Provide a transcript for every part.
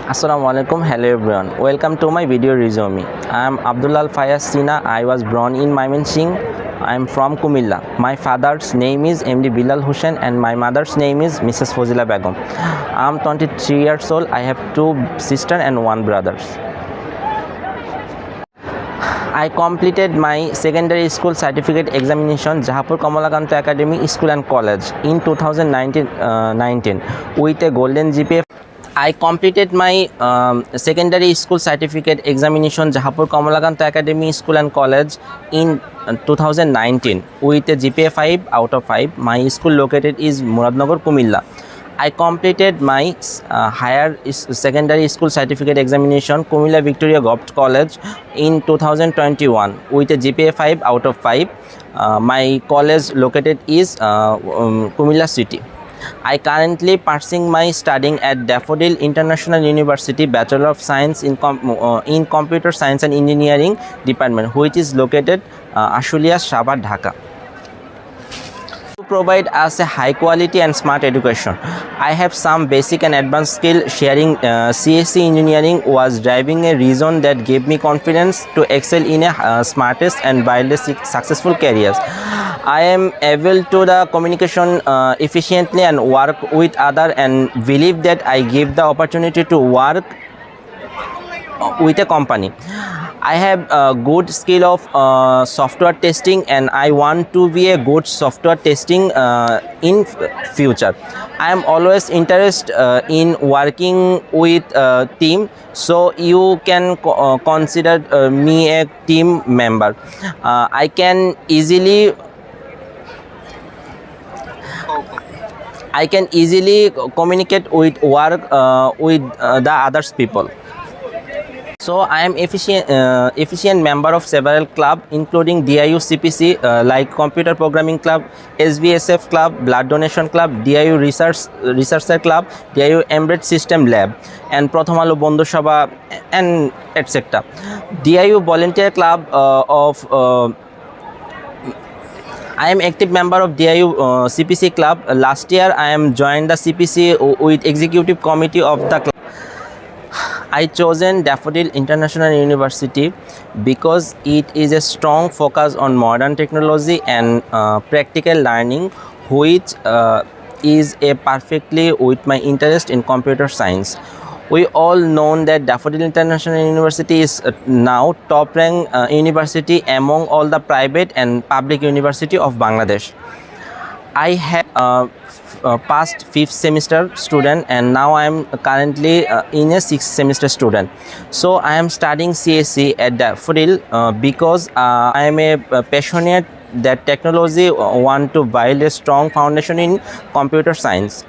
Assalamu alaikum. Hello everyone. Welcome to my video resume. I am Abdullah Fayaz Sina. I was born in Mymensingh. I am from Kumilla. My father's name is MD Bilal Hussain and my mother's name is Mrs. Fozila Begum. I am 23 years old. I have two sisters and one brother. I completed my secondary school certificate examination Jahapur Kamalakanto Academy School and College in 2019 with a golden GPA. I completed my secondary school certificate examination Jahapur Kamalakanto Academy School and College in 2019 with a GPA 5 out of 5. My school located is Muradnagar, Kumilla. I completed my higher secondary school certificate examination Kumilla Victoria Gopt College in 2021 with a GPA 5 out of 5. My college located is Kumilla City. I currently pursuing my studying at Daffodil International University Bachelor of Science in Computer Science and Engineering Department, which is located Ashulia, Sabar, Dhaka. To provide us a high quality and smart education, I have some basic and advanced skill sharing. CSC engineering was driving a reason that gave me confidence to excel in a smartest and wildest successful careers. I am able to the communication efficiently and work with other and believe that I give the opportunity to work with a company. I have a good skill of software testing and I want to be a good software testing in future. I am always interested in working with a team, so you can consider me a team member. I can easily communicate with work with the others people. So I am efficient member of several club including DIU CPC like Computer Programming Club, SVSF Club, Blood Donation Club, DIU Researcher Club, DIU Embedded System Lab and Pratham Alo Bondhu Sabha and etc. DIU Volunteer Club I am active member of DIU CPC Club. Last year I am joined the CPC with executive committee of the club. I chosen Daffodil International University because it is a strong focus on modern technology and practical learning, which is a perfectly with my interest in computer science. We all know that Daffodil International University is now top ranked university among all the private and public university of Bangladesh. I have past 5th semester student and now I am currently in a 6th semester student. So I am studying CSC at Daffodil because I am a passionate that technology want to build a strong foundation in computer science.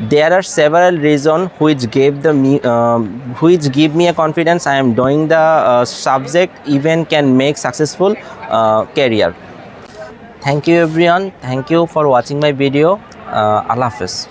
There are several reasons which give me a confidence I am doing the subject even can make successful career. Thank you everyone. Thank you for watching my video. Allah Hafiz.